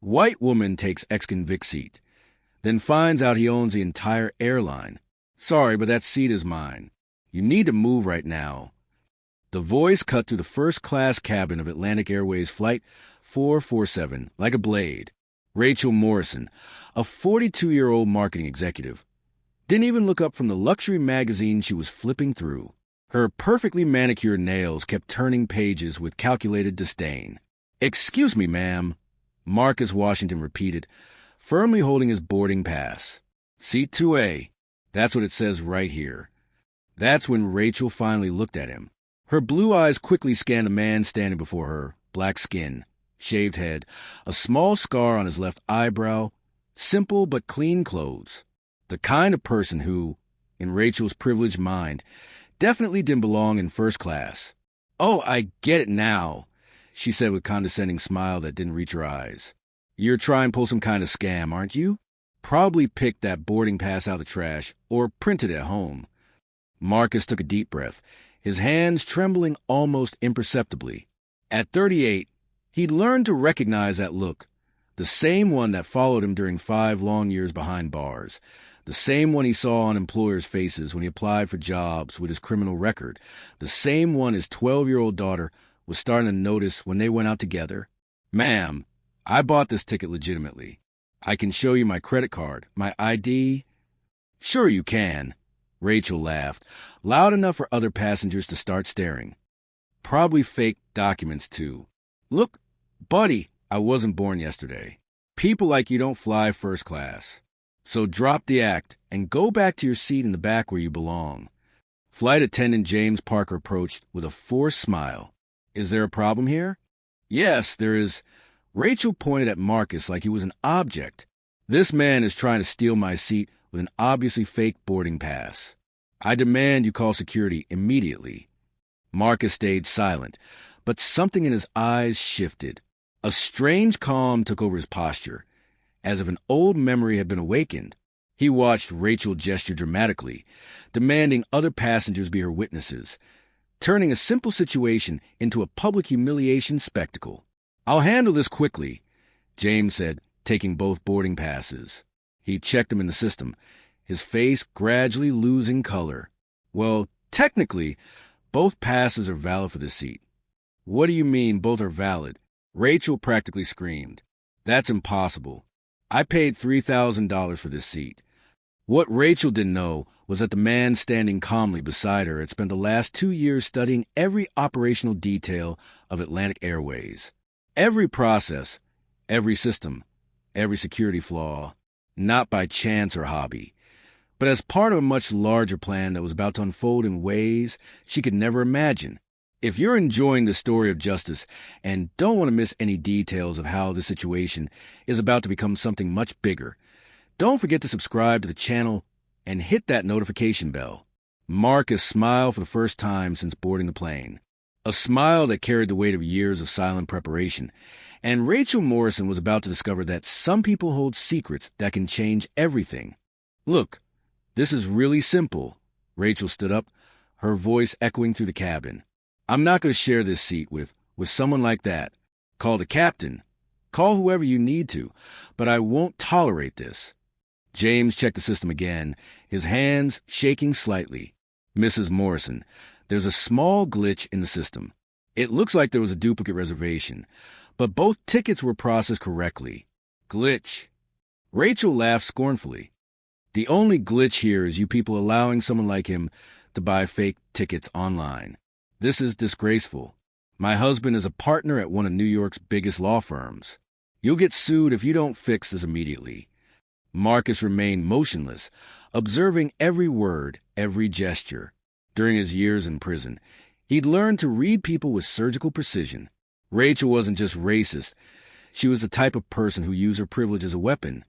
White woman takes ex-convict seat, then finds out he owns the entire airline. Sorry, but that seat is mine. You need to move right now. The voice cut through the first-class cabin of Atlantic Airways Flight 447 like a blade. Rachel Morrison, a 42-year-old marketing executive, didn't even look up from the luxury magazine she was flipping through. Her perfectly manicured nails kept turning pages with calculated disdain. "Excuse me, ma'am," Marcus Washington repeated, firmly holding his boarding pass. "Seat 2A. That's what it says right here." That's when Rachel finally looked at him. Her blue eyes quickly scanned the man standing before her, black skin, shaved head, a small scar on his left eyebrow, simple but clean clothes. The kind of person who, in Rachel's privileged mind, definitely didn't belong in first class. "Oh, I get it now," she said with a condescending smile that didn't reach her eyes. "You're trying to pull some kind of scam, aren't you? Probably picked that boarding pass out of the trash or printed it at home." Marcus took a deep breath, his hands trembling almost imperceptibly. At 38, he'd learned to recognize that look, the same one that followed him during 5 long years behind bars, the same one he saw on employers' faces when he applied for jobs with his criminal record, the same one his 12-year-old daughter was starting to notice when they went out together. "Ma'am, I bought this ticket legitimately. I can show you my credit card, my ID." "Sure you can," Rachel laughed, loud enough for other passengers to start staring. "Probably fake documents, too. Look, buddy, I wasn't born yesterday. People like you don't fly first class. So drop the act and go back to your seat in the back where you belong." Flight attendant James Parker approached with a forced smile. "Is there a problem here?" "Yes, there is." Rachel pointed at Marcus like he was an object. "This man is trying to steal my seat with an obviously fake boarding pass. I demand you call security immediately." Marcus stayed silent, but something in his eyes shifted. A strange calm took over his posture, as if an old memory had been awakened. He watched Rachel gesture dramatically, demanding other passengers be her witnesses, turning a simple situation into a public humiliation spectacle. "I'll handle this quickly," James said, taking both boarding passes. He checked them in the system, his face gradually losing color. "Well, technically, both passes are valid for this seat." "What do you mean both are valid?" Rachel practically screamed. "That's impossible. I paid $3,000 for this seat." What Rachel didn't know was that the man standing calmly beside her had spent the last 2 years studying every operational detail of Atlantic Airways. Every process, every system, every security flaw, not by chance or hobby, but as part of a much larger plan that was about to unfold in ways she could never imagine. If you're enjoying the story of justice and don't want to miss any details of how the situation is about to become something much bigger, don't forget to subscribe to the channel and hit that notification bell. Marcus smiled for the first time since boarding the plane, a smile that carried the weight of years of silent preparation, and Rachel Morrison was about to discover that some people hold secrets that can change everything. "Look, this is really simple." Rachel stood up, her voice echoing through the cabin. "I'm not going to share this seat with someone like that. Call the captain. Call whoever you need to, but I won't tolerate this." James checked the system again, his hands shaking slightly. "Mrs. Morrison, there's a small glitch in the system. It looks like there was a duplicate reservation, but both tickets were processed correctly." "Glitch?" Rachel laughed scornfully. "The only glitch here is you people allowing someone like him to buy fake tickets online. This is disgraceful. My husband is a partner at one of New York's biggest law firms. You'll get sued if you don't fix this immediately." Marcus remained motionless, observing every word, every gesture. During his years in prison, he'd learned to read people with surgical precision. Rachel wasn't just racist. She was the type of person who used her privilege as a weapon,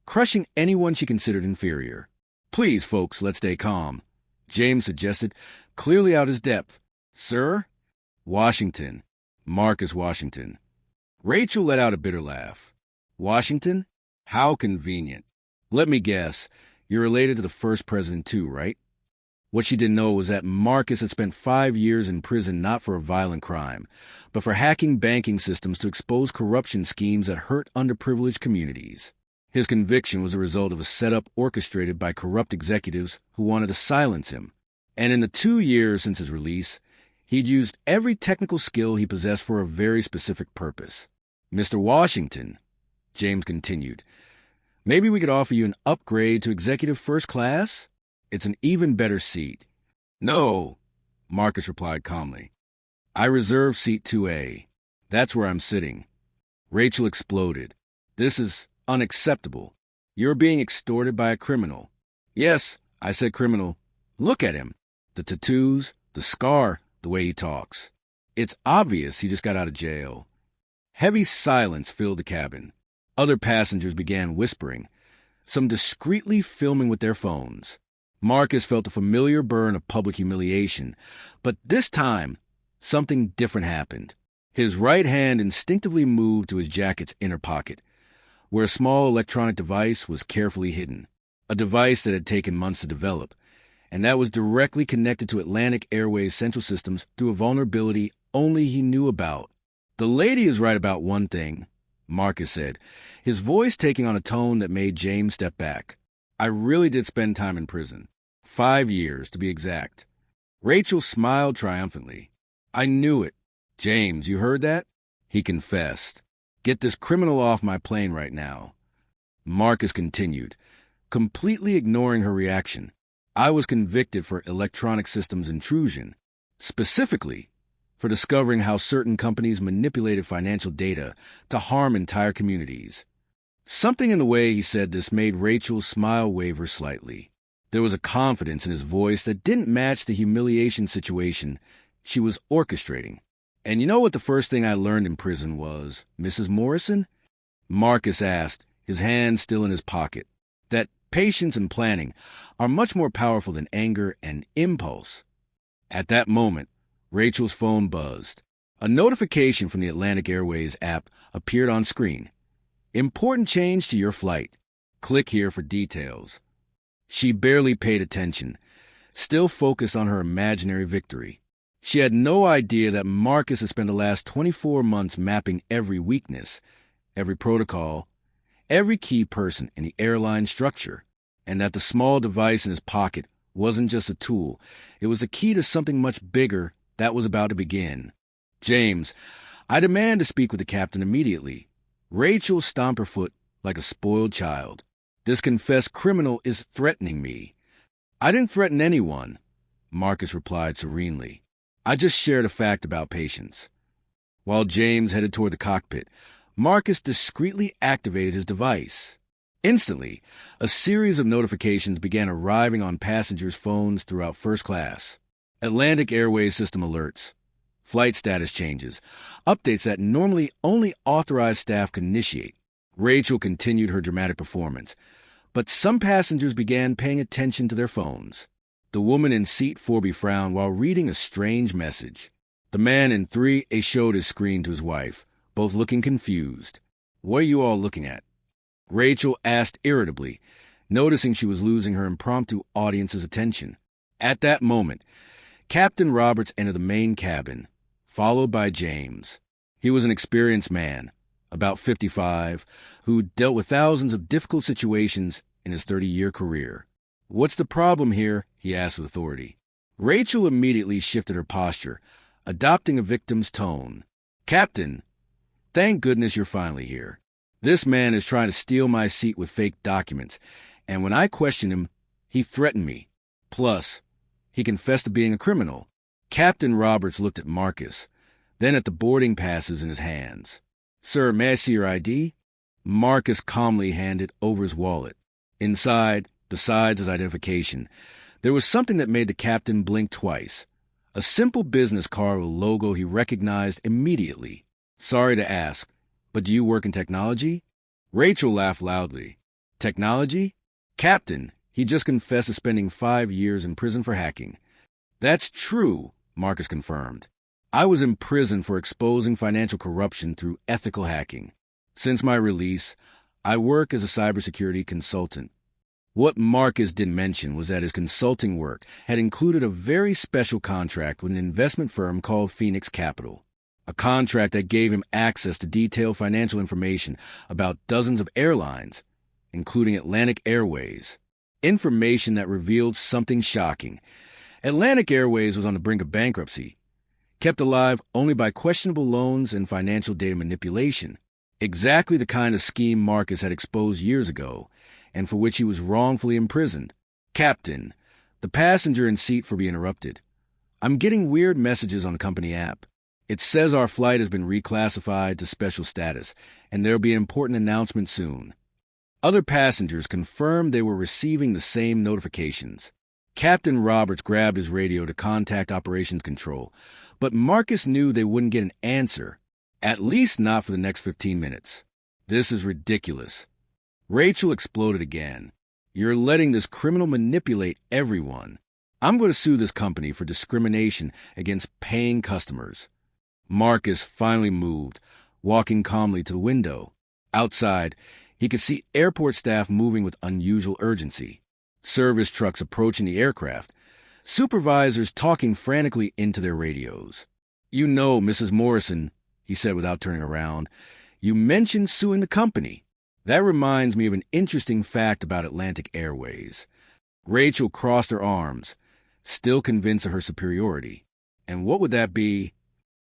crushing anyone she considered inferior. "Please, folks, let's stay calm," James suggested, clearly out his depth. "Sir?" "Washington. Marcus Washington." Rachel let out a bitter laugh. "Washington? How convenient. Let me guess, you're related to the first president too, right?" What she didn't know was that Marcus had spent 5 years in prison not for a violent crime, but for hacking banking systems to expose corruption schemes that hurt underprivileged communities. His conviction was a result of a setup orchestrated by corrupt executives who wanted to silence him. And in the 2 years since his release, he'd used every technical skill he possessed for a very specific purpose. Mr. Washington, James continued, maybe we could offer you an upgrade to executive first class? It's an even better seat. No, Marcus replied calmly. I reserve seat 2A. That's where I'm sitting. Rachel exploded. This is unacceptable. You're being extorted by a criminal. Yes, I said criminal. Look at him. The tattoos, the scar, the way he talks. It's obvious he just got out of jail. Heavy silence filled the cabin. Other passengers began whispering, some discreetly filming with their phones. Marcus felt a familiar burn of public humiliation, but this time, something different happened. His right hand instinctively moved to his jacket's inner pocket, where a small electronic device was carefully hidden, a device that had taken months to develop, and that was directly connected to Atlantic Airways Central Systems through a vulnerability only he knew about. The lady is right about one thing, Marcus said, his voice taking on a tone that made James step back. I really did spend time in prison. 5 years, to be exact. Rachel smiled triumphantly. I knew it. James, you heard that? He confessed. Get this criminal off my plane right now. Marcus continued, completely ignoring her reaction. I was convicted for electronic systems intrusion, specifically for discovering how certain companies manipulated financial data to harm entire communities. Something in the way he said this made Rachel's smile waver slightly. There was a confidence in his voice that didn't match the humiliation situation she was orchestrating. And you know what the first thing I learned in prison was, Mrs. Morrison? Marcus asked, his hand still in his pocket. That patience and planning are much more powerful than anger and impulse. At that moment, Rachel's phone buzzed. A notification from the Atlantic Airways app appeared on screen. Important change to your flight. Click here for details. She barely paid attention, still focused on her imaginary victory. She had no idea that Marcus had spent the last 24 months mapping every weakness, every protocol, every key person in the airline structure, and that the small device in his pocket wasn't just a tool. It was a key to something much bigger that was about to begin. James, I demand to speak with the captain immediately. Rachel stomped her foot like a spoiled child. This confessed criminal is threatening me. I didn't threaten anyone, Marcus replied serenely. I just shared a fact about patience. While James headed toward the cockpit, Marcus discreetly activated his device. Instantly, a series of notifications began arriving on passengers' phones throughout first class. Atlantic Airways system alerts, flight status changes, updates that normally only authorized staff could initiate. Rachel continued her dramatic performance, but some passengers began paying attention to their phones. The woman in seat 4B frowned while reading a strange message. The man in 3A showed his screen to his wife, both looking confused. What are you all looking at? Rachel asked irritably, noticing she was losing her impromptu audience's attention. At that moment, Captain Roberts entered the main cabin, followed by James. He was an experienced man, about 55, who dealt with thousands of difficult situations in his 30-year career. What's the problem here? He asked with authority. Rachel immediately shifted her posture, adopting a victim's tone. Captain, thank goodness you're finally here. This man is trying to steal my seat with fake documents, and when I questioned him, he threatened me. Plus, he confessed to being a criminal. Captain Roberts looked at Marcus, then at the boarding passes in his hands. Sir, may I see your ID? Marcus calmly handed over his wallet. Inside, besides his identification, there was something that made the captain blink twice. A simple business card with a logo he recognized immediately. Sorry to ask, but do you work in technology? Rachel laughed loudly. Technology? Captain, he just confessed to spending 5 years in prison for hacking. That's true, Marcus confirmed. I was in prison for exposing financial corruption through ethical hacking. Since my release, I work as a cybersecurity consultant. What Marcus didn't mention was that his consulting work had included a very special contract with an investment firm called Phoenix Capital, a contract that gave him access to detailed financial information about dozens of airlines, including Atlantic Airways. Information that revealed something shocking. Atlantic Airways was on the brink of bankruptcy, kept alive only by questionable loans and financial data manipulation, exactly the kind of scheme Marcus had exposed years ago, and for which he was wrongfully imprisoned. Captain, the passenger in seat for be interrupted. I'm getting weird messages on the company app. It says our flight has been reclassified to special status, and there'll be an important announcement soon. Other passengers confirmed they were receiving the same notifications. Captain Roberts grabbed his radio to contact Operations Control, but Marcus knew they wouldn't get an answer, at least not for the next 15 minutes. This is ridiculous. Rachel exploded again. You're letting this criminal manipulate everyone. I'm going to sue this company for discrimination against paying customers. Marcus finally moved, walking calmly to the window. Outside, he could see airport staff moving with unusual urgency. Service trucks approaching the aircraft. Supervisors talking frantically into their radios. You know, Mrs. Morrison, he said without turning around, you mentioned suing the company. That reminds me of an interesting fact about Atlantic Airways. Rachel crossed her arms, still convinced of her superiority. And what would that be?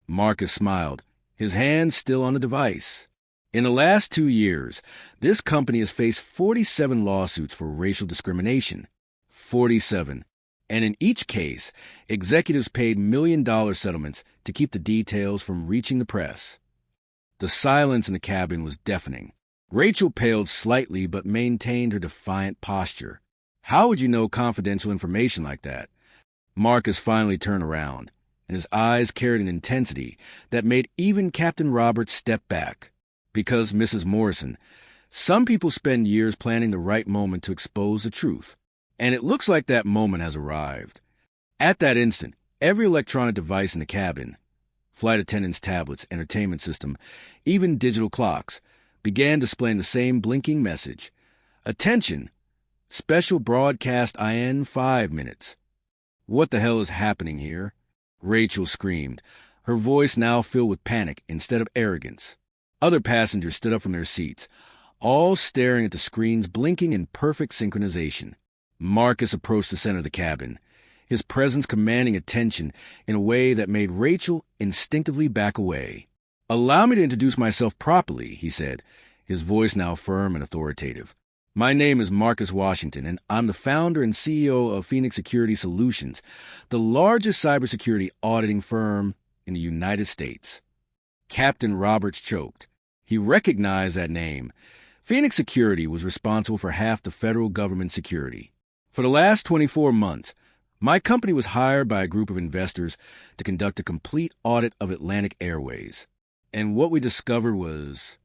Marcus smiled, his hand still on the device. In the last 2 years, this company has faced 47 lawsuits for racial discrimination. 47. And in each case, executives paid million-dollar settlements to keep the details from reaching the press. The silence in the cabin was deafening. Rachel paled slightly but maintained her defiant posture. How would you know confidential information like that? Marcus finally turned around, and his eyes carried an intensity that made even Captain Roberts step back. Because, Mrs. Morrison, some people spend years planning the right moment to expose the truth, and it looks like that moment has arrived. At that instant, every electronic device in the cabin, flight attendants' tablets, entertainment system, even digital clocks, began displaying the same blinking message. Attention! Special broadcast IN 5 minutes. What the hell is happening here? Rachel screamed, her voice now filled with panic instead of arrogance. Other passengers stood up from their seats, all staring at the screens blinking in perfect synchronization. Marcus approached the center of the cabin, his presence commanding attention in a way that made Rachel instinctively back away. Allow me to introduce myself properly, he said, his voice now firm and authoritative. My name is Marcus Washington, and I'm the founder and CEO of Phoenix Security Solutions, the largest cybersecurity auditing firm in the United States. Captain Roberts choked. He recognized that name. Phoenix Security was responsible for half the federal government security. For the last 24 months, my company was hired by a group of investors to conduct a complete audit of Atlantic Airways. And what we discovered was...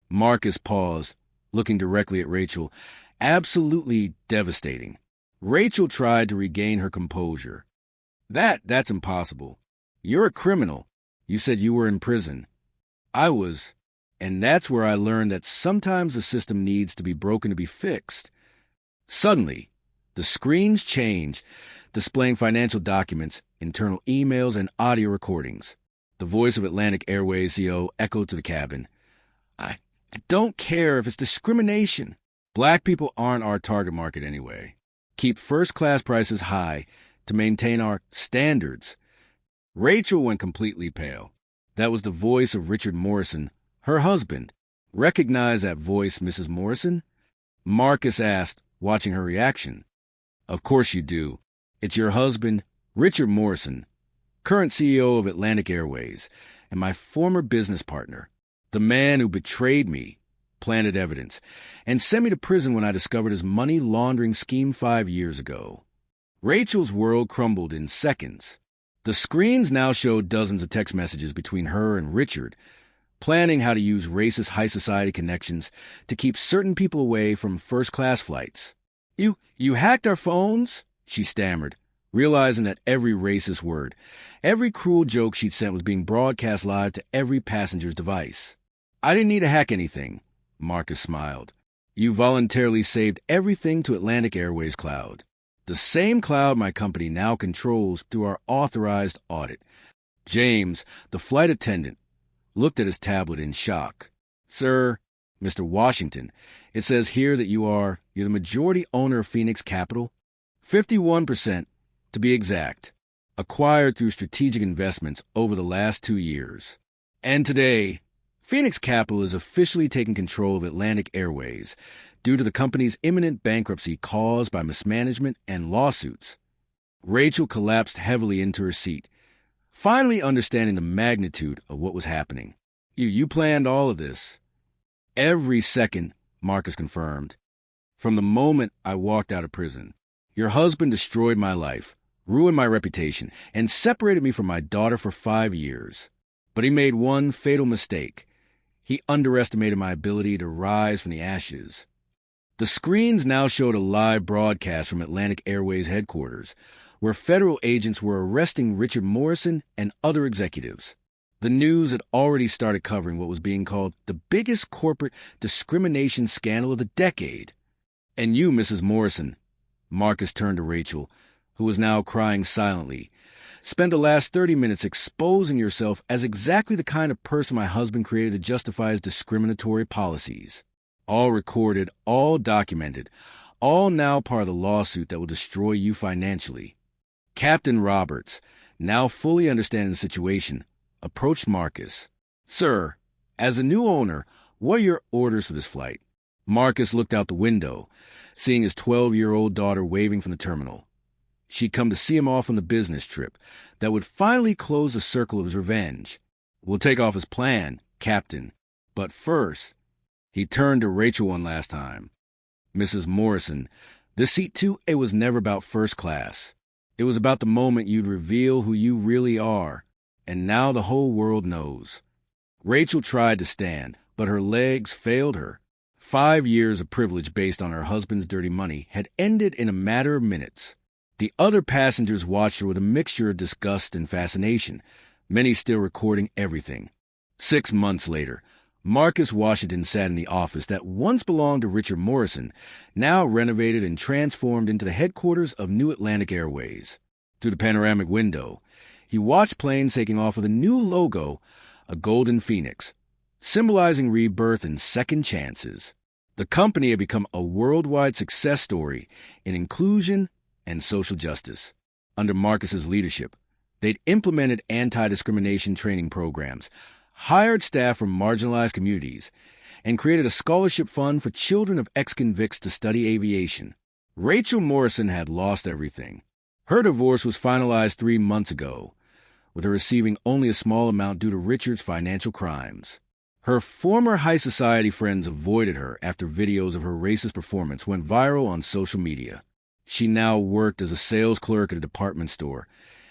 Marcus paused, looking directly at Rachel, absolutely devastating. Rachel tried to regain her composure. That's impossible. You're a criminal. You said you were in prison. I was, and that's where I learned that sometimes the system needs to be broken to be fixed. Suddenly, the screens changed, displaying financial documents, internal emails, and audio recordings. The voice of Atlantic Airways CEO echoed to the cabin. I don't care if it's discrimination. Black people aren't our target market anyway. Keep first-class prices high to maintain our standards. Rachel went completely pale. That was the voice of Richard Morrison, her husband. Recognize that voice, Mrs. Morrison? Marcus asked, watching her reaction. Of course you do. It's your husband, Richard Morrison, current CEO of Atlantic Airways, and my former business partner, the man who betrayed me, planted evidence, and sent me to prison when I discovered his money laundering scheme 5 years ago. Rachel's world crumbled in seconds. The screens now showed dozens of text messages between her and Richard, planning how to use racist high society connections to keep certain people away from first-class flights. You hacked our phones? She stammered, realizing that every racist word, every cruel joke she'd sent was being broadcast live to every passenger's device. I didn't need to hack anything, Marcus smiled. You voluntarily saved everything to Atlantic Airways Cloud, the same cloud my company now controls through our authorized audit. James, the flight attendant, looked at his tablet in shock. Sir, Mr. Washington, it says here that you're the majority owner of Phoenix Capital, 51% to be exact, acquired through strategic investments over the last 2 years. And today, Phoenix Capital is officially taking control of Atlantic Airways due to the company's imminent bankruptcy caused by mismanagement and lawsuits. Rachel collapsed heavily into her seat, finally understanding the magnitude of what was happening. You planned all of this. Every second, Marcus confirmed. From the moment I walked out of prison, your husband destroyed my life, ruined my reputation, and separated me from my daughter for 5 years. But he made one fatal mistake. He underestimated my ability to rise from the ashes. The screens now showed a live broadcast from Atlantic Airways headquarters, where federal agents were arresting Richard Morrison and other executives. The news had already started covering what was being called the biggest corporate discrimination scandal of the decade. And you, Mrs. Morrison, Marcus turned to Rachel, who was now crying silently, spent the last 30 minutes exposing yourself as exactly the kind of person my husband created to justify his discriminatory policies. All recorded, all documented, all now part of the lawsuit that will destroy you financially. Captain Roberts, now fully understanding the situation, approached Marcus. Sir, as a new owner, what are your orders for this flight? Marcus looked out the window, seeing his 12-year-old daughter waving from the terminal. She'd come to see him off on the business trip that would finally close the circle of his revenge. We'll take off as planned, Captain. But first, he turned to Rachel one last time. Mrs. Morrison, this seat too, it was never about first class. It was about the moment you'd reveal who you really are. And now the whole world knows. Rachel tried to stand, but her legs failed her. 5 years of privilege based on her husband's dirty money had ended in a matter of minutes. The other passengers watched her with a mixture of disgust and fascination, many still recording everything. 6 months later, Marcus Washington sat in the office that once belonged to Richard Morrison, now renovated and transformed into the headquarters of New Atlantic Airways. Through the panoramic window, he watched planes taking off with a new logo, a golden phoenix, symbolizing rebirth and second chances. The company had become a worldwide success story in inclusion and social justice. Under Marcus's leadership, they'd implemented anti-discrimination training programs, hired staff from marginalized communities, and created a scholarship fund for children of ex-convicts to study aviation. Rachel Morrison had lost everything. Her divorce was finalized 3 months ago, with her receiving only a small amount due to Richard's financial crimes. Her former high society friends avoided her after videos of her racist performance went viral on social media. She now worked as a sales clerk at a department store,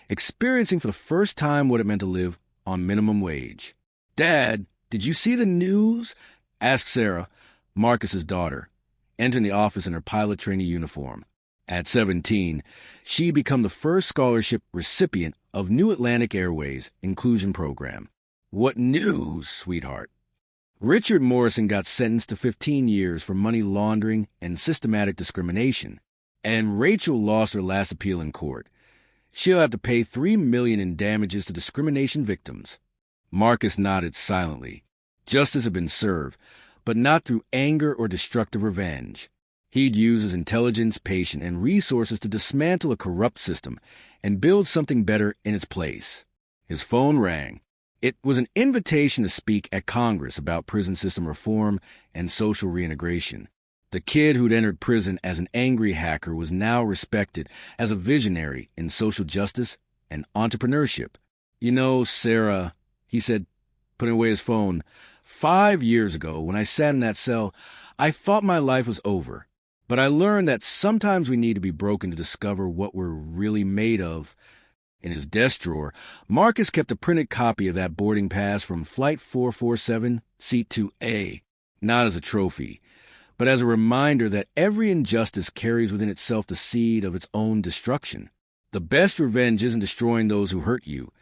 experiencing for the first time what it meant to live on minimum wage. Dad, did you see the news? Asked Sarah, Marcus's daughter, entering the office in her pilot trainee uniform. At 17, she'd become the first scholarship recipient of New Atlantic Airways Inclusion Program. What news, sweetheart? Richard Morrison got sentenced to 15 years for money laundering and systematic discrimination, and Rachel lost her last appeal in court. She'll have to pay $3 million in damages to discrimination victims. Marcus nodded silently. Justice had been served, but not through anger or destructive revenge. He'd use his intelligence, patience, and resources to dismantle a corrupt system and build something better in its place. His phone rang. It was an invitation to speak at Congress about prison system reform and social reintegration. The kid who'd entered prison as an angry hacker was now respected as a visionary in social justice and entrepreneurship. You know, Sarah, he said, putting away his phone, 5 years ago, when I sat in that cell, I thought my life was over. But I learned that sometimes we need to be broken to discover what we're really made of. In his desk drawer, Marcus kept a printed copy of that boarding pass from Flight 447, Seat 2A, not as a trophy, but as a reminder that every injustice carries within itself the seed of its own destruction. The best revenge isn't destroying those who hurt you.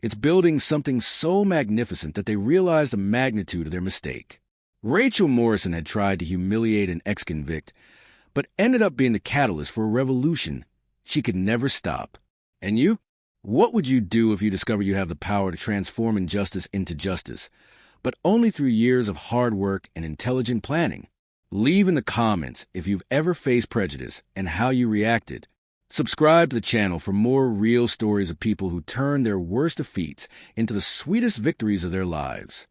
It's building something so magnificent that they realize the magnitude of their mistake. Rachel Morrison had tried to humiliate an ex-convict, but ended up being the catalyst for a revolution she could never stop. And you? What would you do if you discover you have the power to transform injustice into justice, but only through years of hard work and intelligent planning? Leave in the comments if you've ever faced prejudice and how you reacted. Subscribe to the channel for more real stories of people who turned their worst defeats into the sweetest victories of their lives.